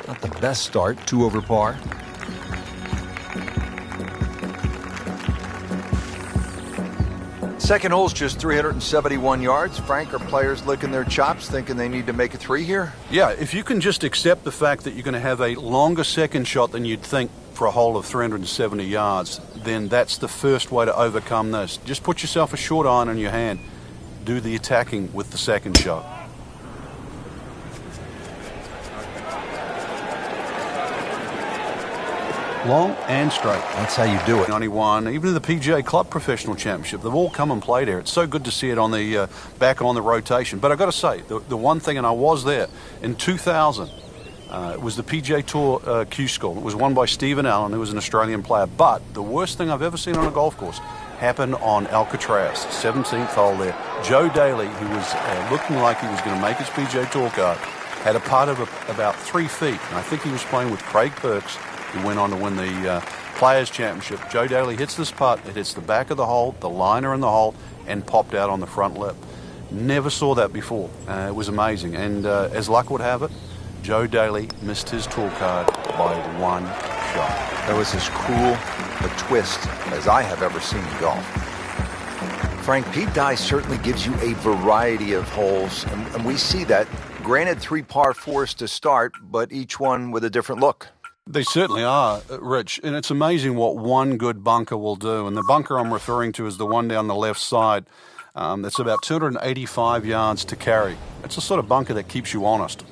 Not the best start, 2 over par. Second hole's just 371 yards. Frank, are players licking their chops, thinking they need to make a 3 here? Yeah, if you can just accept the fact that you're going to have a longer second shot than you'd think for a hole of 370 yards, then that's the first way to overcome this. Just put yourself a short iron in your hand. Do the attacking with the second shot. Long and straight. That's how you do it. 91, even in the PGA Club Professional Championship, they've all come and played here. It's so good to see it on the back on the rotation. But I've got to say, the one thing, and I was there, in 2000, it was the PGA Tour Q School. It was won by Stephen Allen, who was an Australian player. But the worst thing I've ever seen on a golf course happened on Alcatraz, 17th hole there. Joe Daly, who was looking like he was going to make his PGA Tour card, had a putt of about 3 feet. And I think he was playing with Craig Perks, who went on to win the Players' Championship. Joe Daly hits this putt. It hits the back of the hole, the liner in the hole, and popped out on the front lip. Never saw that before. It was amazing. And as luck would have it, Joe Daly missed his tour card by 1 shot. That was as cool a twist as I have ever seen in golf. Frank, Pete Dye certainly gives you a variety of holes, and we see that. Granted, 3 par 4s to start, but each one with a different look. They certainly are, Rich, and it's amazing what one good bunker will do. And the bunker I'm referring to is the one down the left side. That's about 285 yards to carry. It's the sort of bunker that keeps you honest.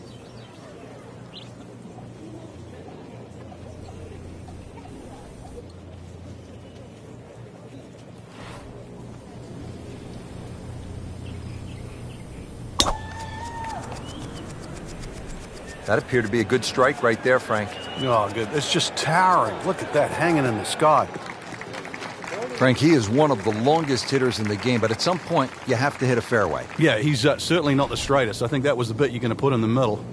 That appeared to be a good strike right there, Frank. Oh, good. It's just towering. Look at that hanging in the sky. Frank, he is one of the longest hitters in the game, but at some point, you have to hit a fairway. Yeah, he's certainly not the straightest. I think that was the bit you're going to put in the middle.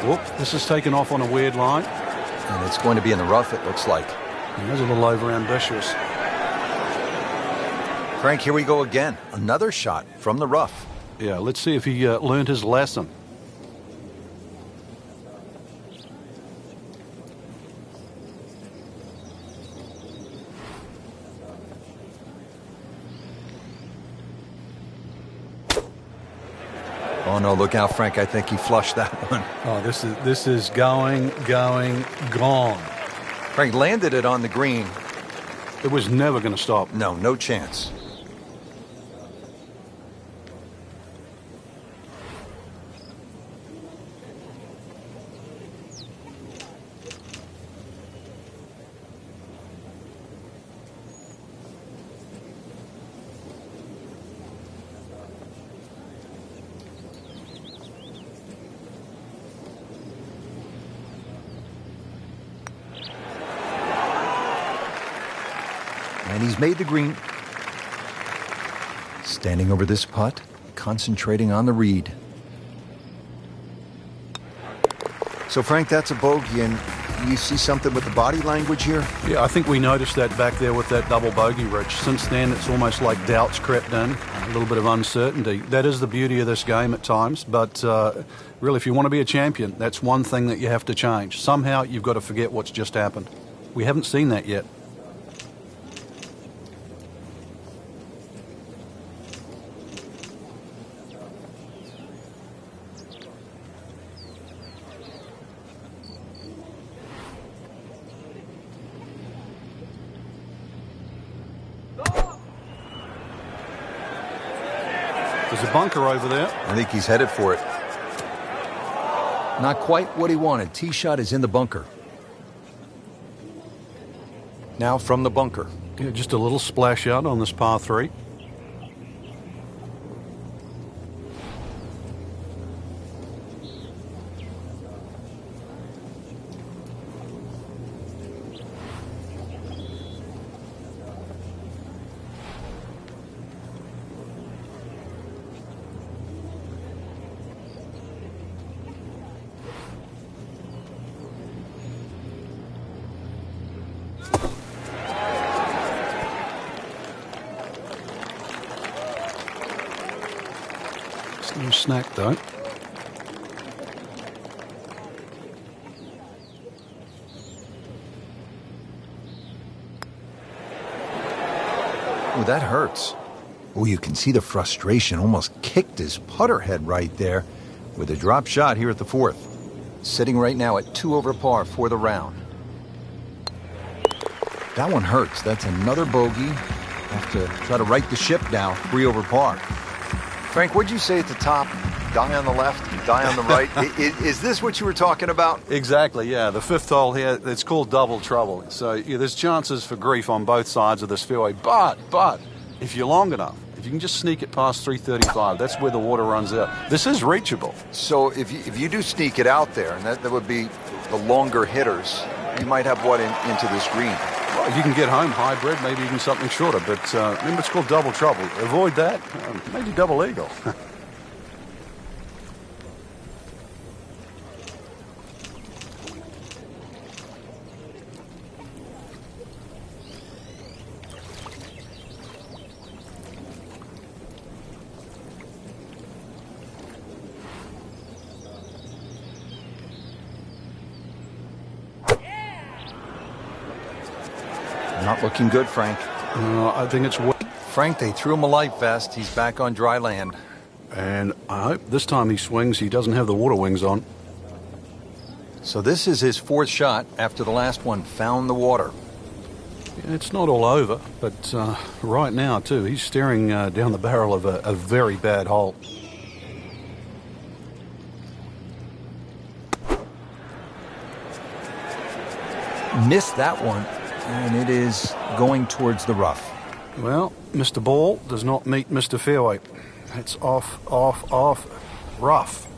Whoop, this is taken off on a weird line. And it's going to be in the rough, it looks like. And that's a little over-ambitious. Frank, here we go again. Another shot from the rough. Yeah, let's see if he learned his lesson. Oh, no, look out, Frank. I think he flushed that one. Oh, this is going, gone. Frank landed it on the green. It was never going to stop. No, no chance. And he's made the green. Standing over this putt, concentrating on the read. So, Frank, that's a bogey, and you see something with the body language here? Yeah, I think we noticed that back there with that double bogey, Rich. Since then, it's almost like doubts crept in, a little bit of uncertainty. That is the beauty of this game at times, but really, if you want to be a champion, that's one thing that you have to change. Somehow, you've got to forget what's just happened. We haven't seen that yet. There's a bunker over there. I think he's headed for it. Not quite what he wanted. Tee shot is in the bunker. Now from the bunker. Yeah, just a little splash out on this par 3. No snack, though. Oh, that hurts. Oh, you can see the frustration. Almost kicked his putter head right there with a drop shot here at the fourth. Sitting right now at 2 over par for the round. That one hurts. That's another bogey. Have to try to right the ship now. 3 over par. Frank, what'd you say at the top? Die on the left, die on the right. Is this what you were talking about? Exactly, yeah. The fifth hole here, it's called double trouble. So yeah, there's chances for grief on both sides of this fairway. But, if you're long enough, if you can just sneak it past 335, that's where the water runs out. This is reachable. So if you do sneak it out there, and that would be the longer hitters, you might have what into this green? Well, you can get home hybrid, maybe even something shorter. But remember, it's called double trouble. Avoid that. Maybe double eagle. Not looking good, Frank. I think it's... Frank, they threw him a life vest. He's back on dry land. And I hope this time he swings, he doesn't have the water wings on. So this is his 4th shot after the last one found the water. Yeah, it's not all over, but right now, too, he's staring down the barrel of a very bad hole. Missed that one, and it is going towards the rough. Well, Mr. Ball does not meet Mr. Fairway. It's off, rough.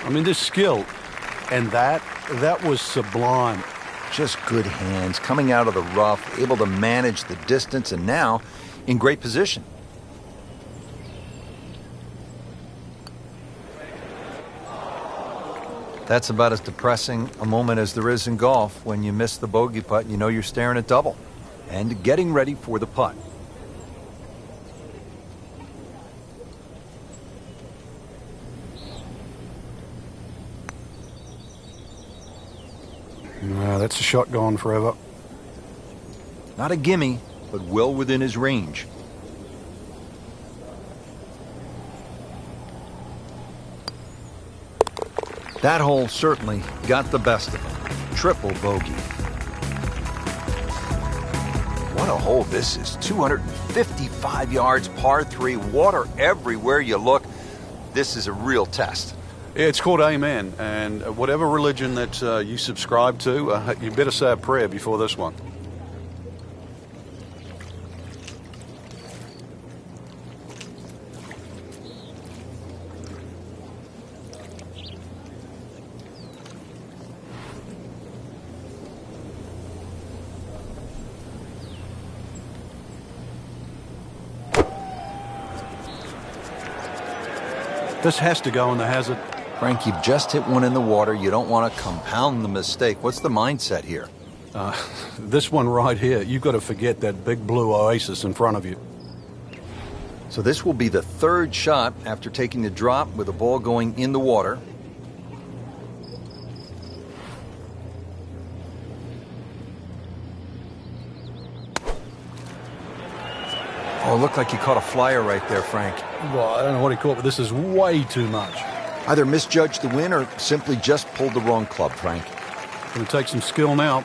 I mean, this skill, and that was sublime. Just good hands, coming out of the rough, able to manage the distance, and now in great position. That's about as depressing a moment as there is in golf. When you miss the bogey putt, you know you're staring at double. And getting ready for the putt. That's a shot gone forever. Not a gimme, but well within his range. That hole certainly got the best of him. Triple bogey. What a hole this is. 255 yards, par 3, water everywhere you look. This is a real test. It's called Amen, and whatever religion that you subscribe to, you better say a prayer before this one. This has to go in the hazard. Frank, you've just hit one in the water. You don't want to compound the mistake. What's the mindset here? This one right here, you've got to forget that big blue oasis in front of you. So this will be the 3rd shot after taking the drop with the ball going in the water. Oh, it looked like you caught a flyer right there, Frank. Well, I don't know what he caught, but this is way too much. Either misjudged the win or simply just pulled the wrong club, Frank. Going to take some skill now.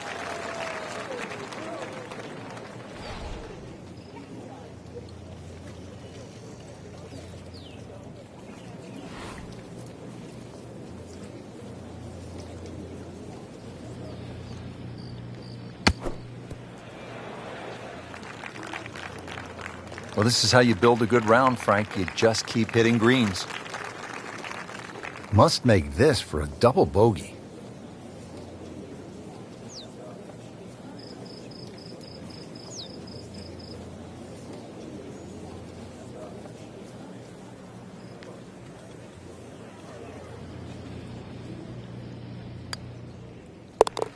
Well, this is how you build a good round, Frank. You just keep hitting greens. Must make this for a double bogey.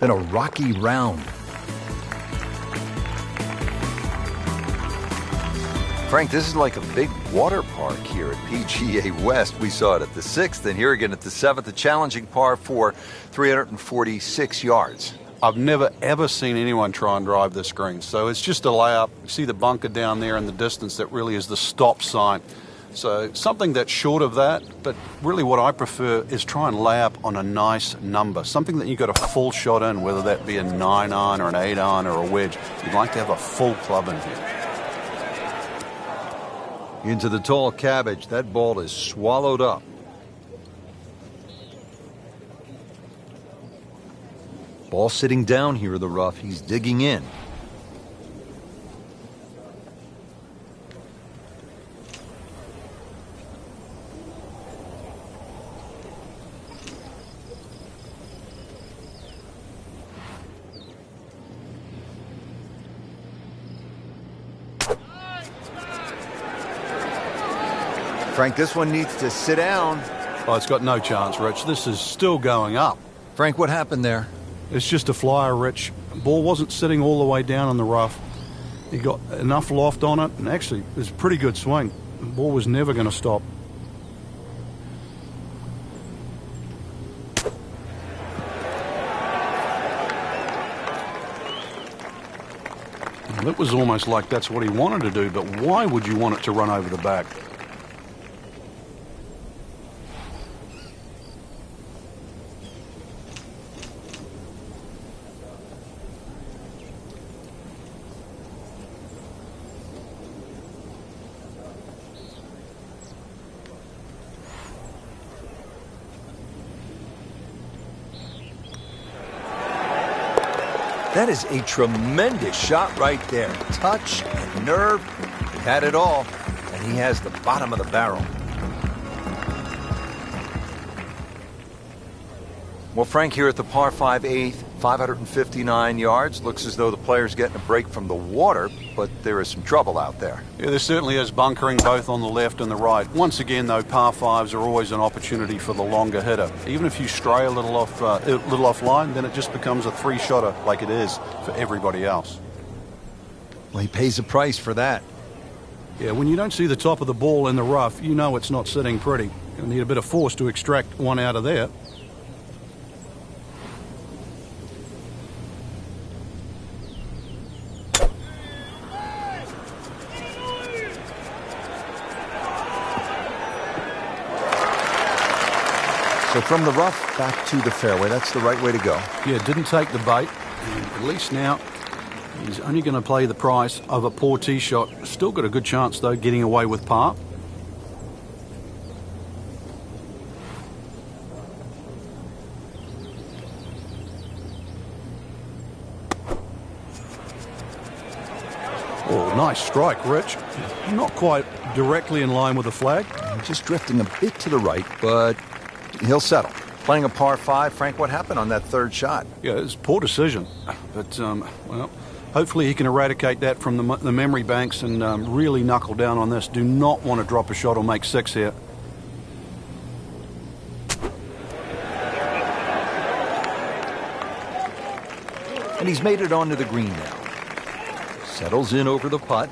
been a rocky round. Frank, this is like a big water park here at PGA West. We saw it at the 6th, and here again at the 7th, a challenging par 4, 346 yards. I've never, ever seen anyone try and drive this green. So it's just a layup. You see the bunker down there in the distance that really is the stop sign. So something that's short of that, but really what I prefer is try and lay up on a nice number. Something that you got a full shot in, whether that be a 9-iron or an 8-iron or a wedge. You'd like to have a full club in here. Into the tall cabbage. That ball is swallowed up. Ball sitting down here in the rough. He's digging in. Frank, this one needs to sit down. Oh, it's got no chance, Rich. This is still going up. Frank, what happened there? It's just a flyer, Rich. Ball wasn't sitting all the way down in the rough. He got enough loft on it, and actually, it was a pretty good swing. The ball was never going to stop. It was almost like that's what he wanted to do, but why would you want it to run over the back? That is a tremendous shot right there. Touch and nerve. He had it all, and he has the bottom of the barrel. Well, Frank, here at the par 5 8th, 559 yards. Looks as though the player's getting a break from the water, but there is some trouble out there. Yeah, there certainly is bunkering both on the left and the right. Once again, though, par 5s are always an opportunity for the longer hitter. Even if you stray a little offline, then it just becomes a 3-shotter like it is for everybody else. Well, he pays a price for that. Yeah, when you don't see the top of the ball in the rough, you know it's not sitting pretty. You'll need a bit of force to extract one out of there. So from the rough back to the fairway, that's the right way to go. Yeah, didn't take the bait. And at least now he's only going to play the price of a poor tee shot. Still got a good chance, though, getting away with par. Oh, nice strike, Rich. Not quite directly in line with the flag. Just drifting a bit to the right, but he'll settle. Playing a par 5, Frank, what happened on that third shot? Yeah, it's a poor decision. But, well, hopefully he can eradicate that from the memory banks and really knuckle down on this. Do not want to drop a shot or make 6 here. And he's made it onto the green now. Settles in over the putt.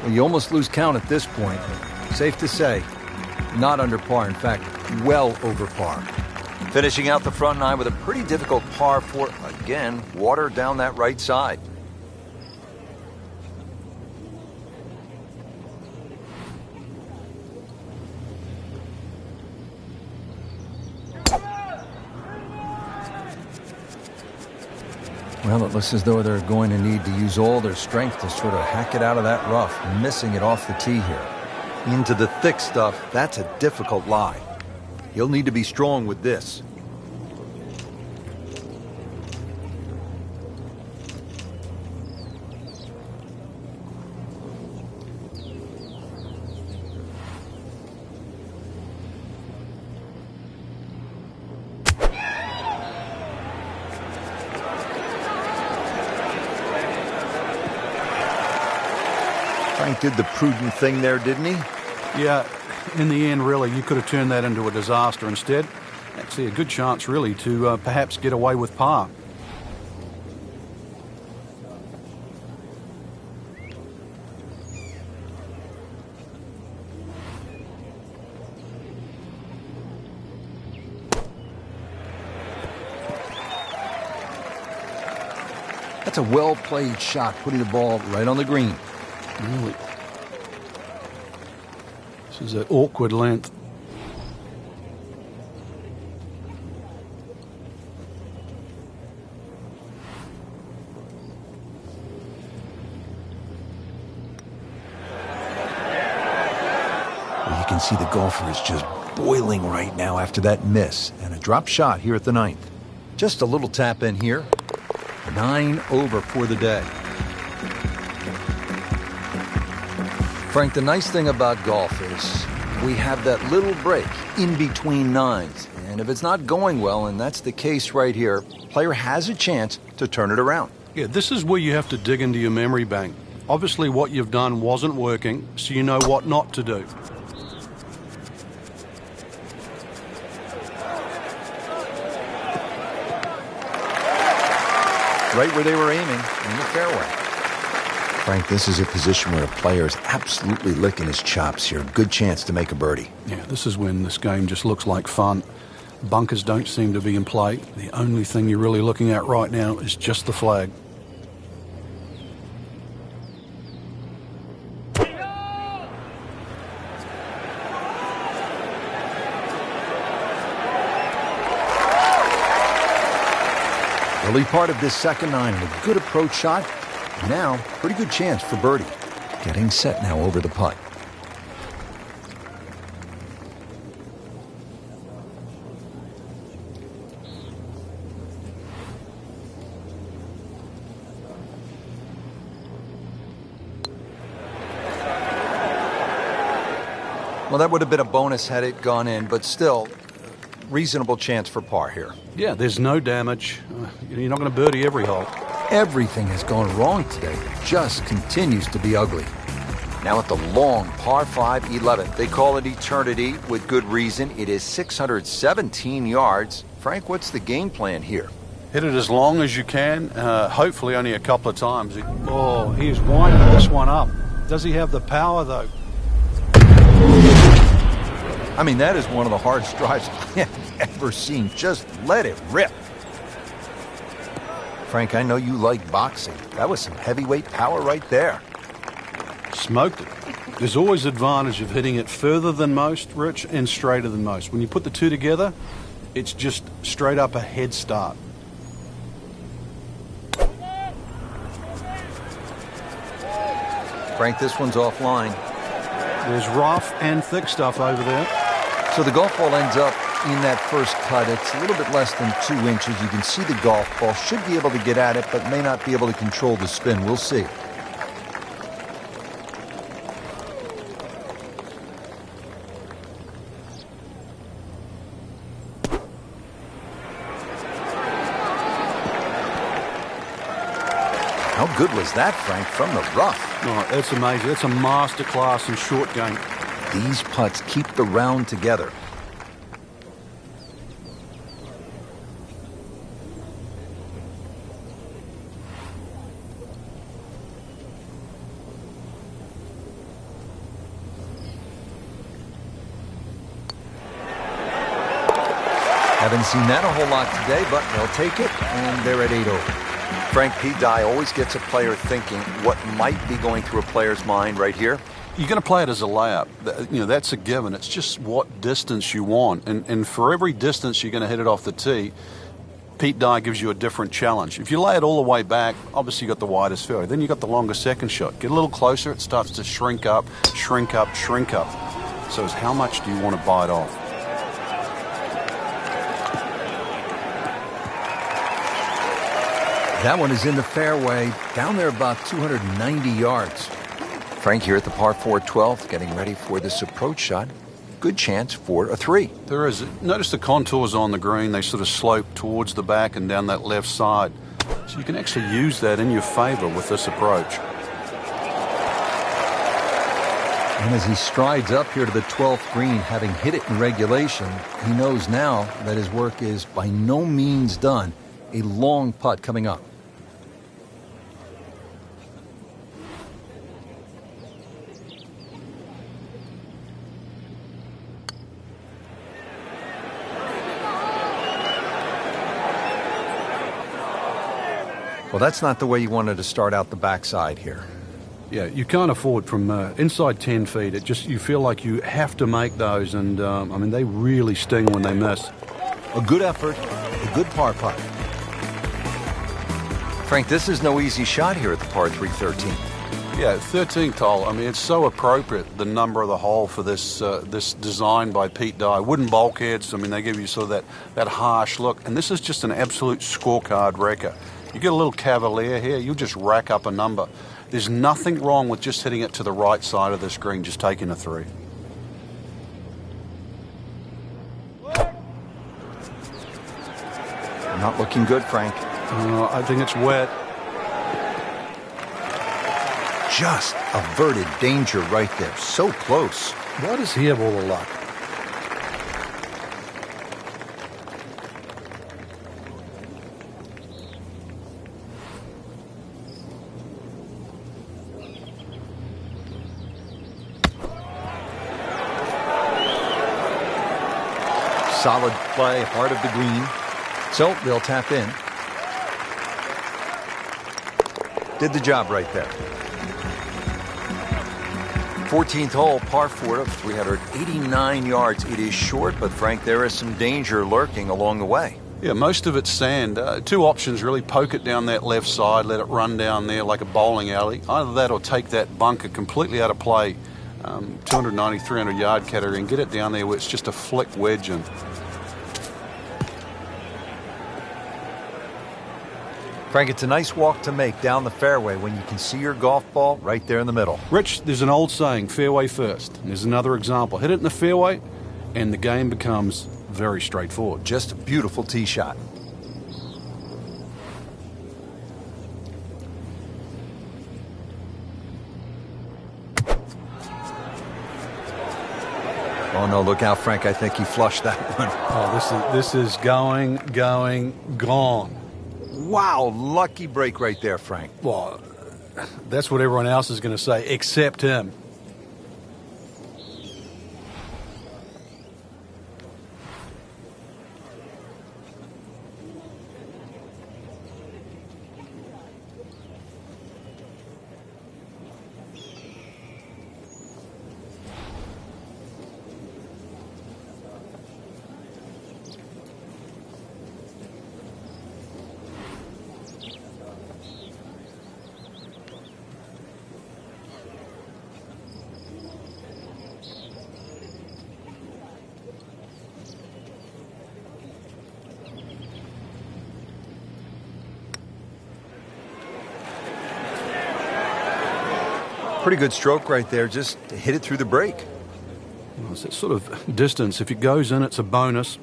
Well, you almost lose count at this point. Safe to say, not under par. In fact, well over par. Finishing out the front 9 with a pretty difficult par 4. Again, water down that right side. Well, it looks as though they're going to need to use all their strength to sort of hack it out of that rough, missing it off the tee here. Into the thick stuff, that's a difficult lie. He'll need to be strong with this. Frank did the prudent thing there, didn't he? Yeah, in the end, really, you could have turned that into a disaster instead. Actually, a good chance, really, to perhaps get away with par. That's a well-played shot, putting the ball right on the green. Really. This is an awkward length. Well, you can see the golfer is just boiling right now after that miss. And a drop shot here at the 9th. Just a little tap in here. 9 over for the day. Frank, the nice thing about golf is we have that little break in between nines. And if it's not going well, and that's the case right here, player has a chance to turn it around. Yeah, this is where you have to dig into your memory bank. Obviously, what you've done wasn't working, so you know what not to do. Right where they were aiming, in the fairway. Frank, this is a position where a player is absolutely licking his chops here. Good chance to make a birdie. Yeah, this is when this game just looks like fun. Bunkers don't seem to be in play. The only thing you're really looking at right now is just the flag. Early part of this second 9 and a good approach shot. Now, pretty good chance for birdie. Getting set now over the putt. Well, that would have been a bonus had it gone in, but still, reasonable chance for par here. Yeah, there's no damage. You're not going to birdie every hole. Everything has gone wrong today. It just continues to be ugly. Now at the long par 5 11th. They call it eternity with good reason. It is 617 yards. Frank, what's the game plan here? Hit it as long as you can, hopefully only a couple of times. Oh, he's winding this one up. Does he have the power, though? I mean, that is one of the hardest drives I've ever seen. Just let it rip. Frank, I know you like boxing. That was some heavyweight power right there. Smoked it. There's always advantage of hitting it further than most, Rich, and straighter than most. When you put the two together, it's just straight up a head start. Frank, this one's offline. There's rough and thick stuff over there. So the golf ball ends up in that first cut. It's a little bit less than 2 inches. You can see the golf ball. Should be able to get at it, but may not be able to control the spin. We'll see. How good was that, Frank, from the rough? Oh, that's amazing. That's a masterclass in short game. These putts keep the round together. Haven't seen that a whole lot today, but they'll take it, and they're at 8 over. Frank, Pete Dye always gets a player thinking what might be going through a player's mind right here. You're going to play it as a layup. You know, that's a given. It's just what distance you want. And for every distance you're going to hit it off the tee, Pete Dye gives you a different challenge. If you lay it all the way back, obviously you got the widest fairway. Then you got the longer second shot. Get a little closer, it starts to shrink up, shrink up, shrink up. So it's how much do you want to bite off? That one is in the fairway, down there about 290 yards. Frank here at the par 4 12th, getting ready for this approach shot. Good chance for a 3. There is. Notice the contours on the green. They sort of slope towards the back and down that left side. So you can actually use that in your favor with this approach. And as he strides up here to the 12th green, having hit it in regulation, he knows now that his work is by no means done. A long putt coming up. Well, that's not the way you wanted to start out the backside here. Yeah, you can't afford from inside 10 feet. You feel like you have to make those, and I mean, they really sting when they miss. A good effort, a good par putt. Frank, this is no easy shot here at the par 3 13. Yeah, 13th hole. I mean, it's so appropriate, the number of the hole for this this design by Pete Dye. Wooden bulkheads. I mean, they give you sort of that harsh look, and this is just an absolute scorecard wrecker. You get a little cavalier here, you'll just rack up a number. There's nothing wrong with just hitting it to the right side of this green, just taking a 3. Not looking good, Frank. I think it's wet. Just averted danger right there. So close. Why does he have all the luck? Solid play, heart of the green. So they'll tap in. Did the job right there. 14th hole, par 4 of 389 yards. It is short, but Frank, there is some danger lurking along the way. Yeah, most of it's sand. Two options really. Poke it down that left side, let it run down there like a bowling alley. Either that or take that bunker completely out of play, 290, 300 yard category, and get it down there where it's just a flick wedge in. Frank, it's a nice walk to make down the fairway when you can see your golf ball right there in the middle. Rich, there's an old saying, fairway first. And there's another example. Hit it in the fairway, and the game becomes very straightforward. Just a beautiful tee shot. Oh, no, look out, Frank. I think he flushed that one. Oh, this is going, gone. Wow, lucky break right there, Frank. Well, that's what everyone else is going to say, except him. Pretty good stroke right there. Just hit it through the break. Well, it's that sort of distance. If it goes in, it's a bonus.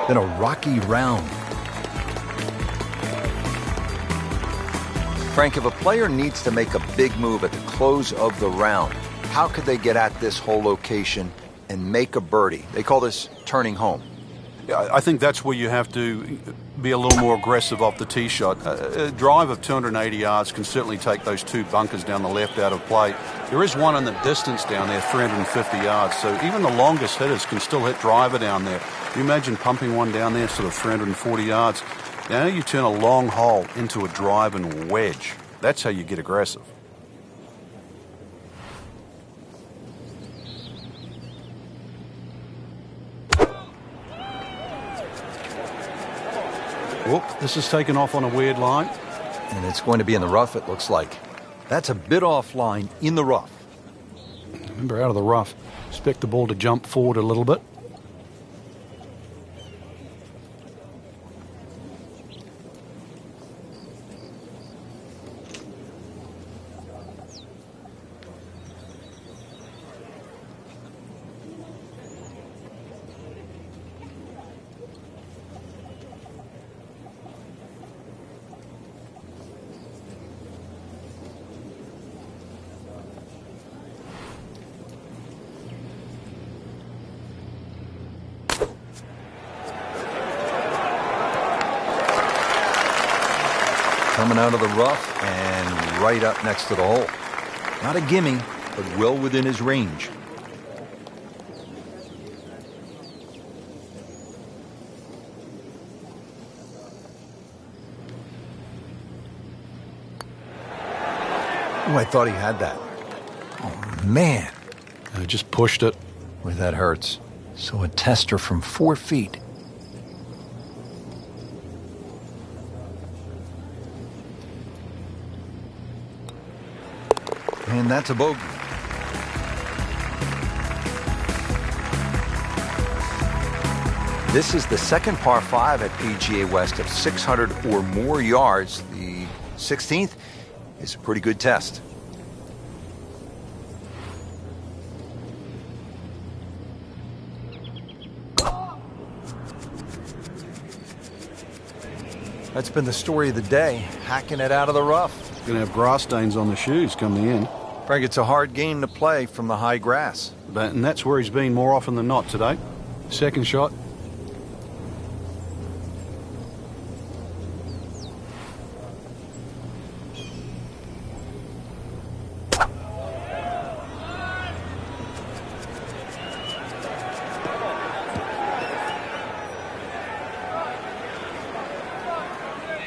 Then a rocky round. Frank, if a player needs to make a big move at the close of the round, how could they get at this whole location and make a birdie? They call this turning home. Yeah, I think that's where you have to be a little more aggressive off the tee shot. A drive of 280 yards can certainly take those two bunkers down the left out of play. There is one in the distance down there, 350 yards, so even the longest hitters can still hit driver down there. You imagine pumping one down there sort of 340 yards. Now you turn a long hole into a drive and wedge. That's how you get aggressive. Whoop, this is taken off on a weird line. And it's going to be in the rough, it looks like. That's a bit offline in the rough. Remember, out of the rough. Expect the ball to jump forward a little bit. coming out of the rough and right up next to the hole. Not a gimme, but well within his range. Oh, I thought he had that. Oh, man. I just pushed it. Boy, that hurts. So a tester from 4 feet. And that's a bogey. This is the second par 5 at PGA West of 600 or more yards. The 16th is a pretty good test. That's been the story of the day, hacking it out of the rough. Going to have grass stains on the shoes coming in. Frank, it's a hard game to play from the high grass. And that's where he's been more often than not today. Second shot.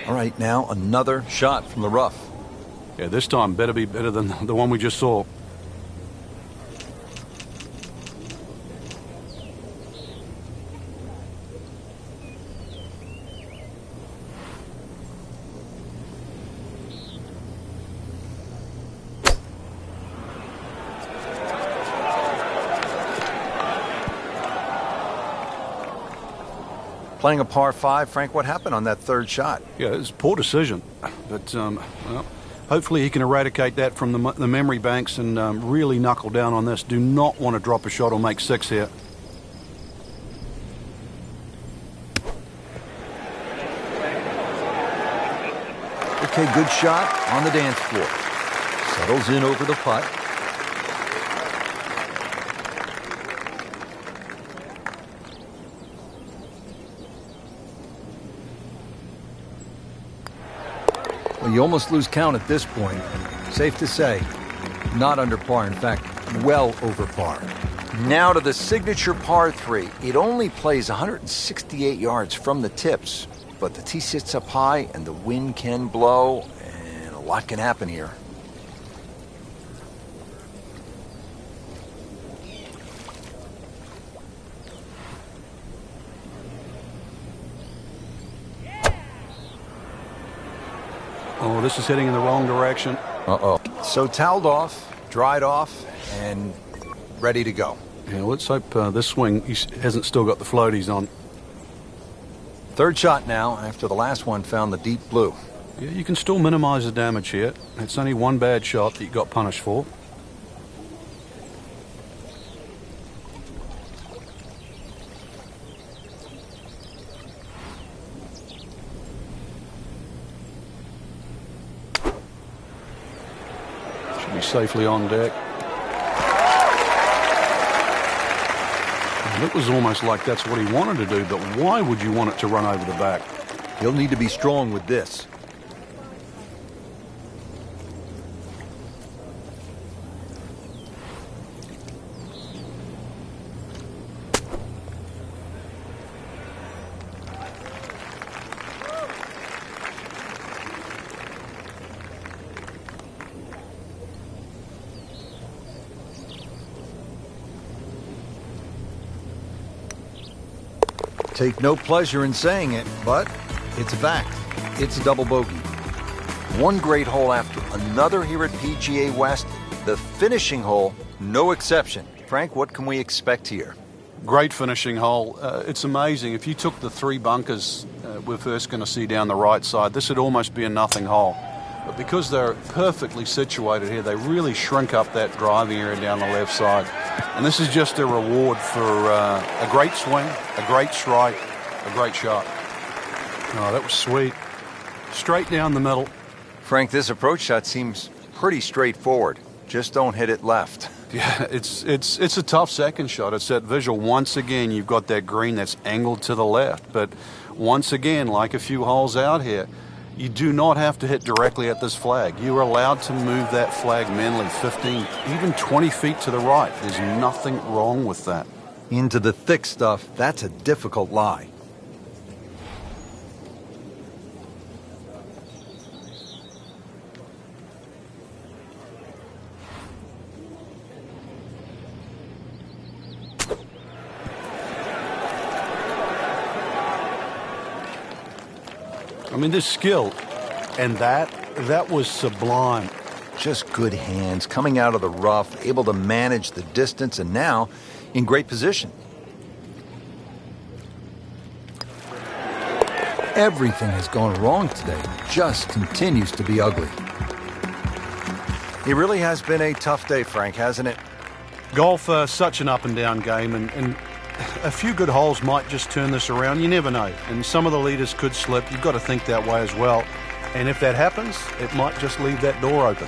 All right, now another shot from the rough. Yeah, this time better be better than the one we just saw. Playing a par 5, Frank, what happened on that third shot? Yeah, it's a poor decision. But, well, hopefully he can eradicate that from the memory banks and really knuckle down on this. Do not want to drop a shot or make 6 here. Okay, good shot on the dance floor. Settles in over the putt. Well, you almost lose count at this point. Safe to say, not under par. In fact, well over par. Now to the signature par 3. It only plays 168 yards from the tips, but the tee sits up high and the wind can blow, and a lot can happen here. Oh, this is heading in the wrong direction. Uh-oh. So toweled off, dried off, and ready to go. Yeah, let's hope this swing he hasn't still got the floaties on. Third shot now, after the last one found the deep blue. Yeah, you can still minimize the damage here. It's only one bad shot that you got punished for. Should be safely on deck. And it was almost like that's what he wanted to do, but why would you want it to run over the back? He'll need to be strong with this. Take no pleasure in saying it, but it's a fact. It's a double bogey. One great hole after another here at PGA West. The finishing hole, no exception. Frank, what can we expect here? Great finishing hole. It's amazing. If you took the 3 bunkers we're first going to see down the right side, this would almost be a nothing hole. But because they're perfectly situated here, they really shrink up that driving area down the left side. And this is just a reward for a great swing, a great strike, a great shot. Oh, that was sweet. Straight down the middle. Frank, this approach shot seems pretty straightforward. Just don't hit it left. Yeah, it's a tough second shot. It's that visual. Once again, you've got that green that's angled to the left. But once again, like a few holes out here, You do not have to hit directly at this flag. You are allowed to move that flag manually 15, even 20 feet to the right. There's nothing wrong with that. Into the thick stuff, that's a difficult lie. I mean, this skill, and that was sublime. Just good hands, coming out of the rough, able to manage the distance, and now in great position. Everything has gone wrong today. Just continues to be ugly. It really has been a tough day, Frank, hasn't it? Golf, such an up and down game, and a few good holes might just turn this around. You never know. And some of the leaders could slip. You've got to think that way as well. And if that happens, it might just leave that door open.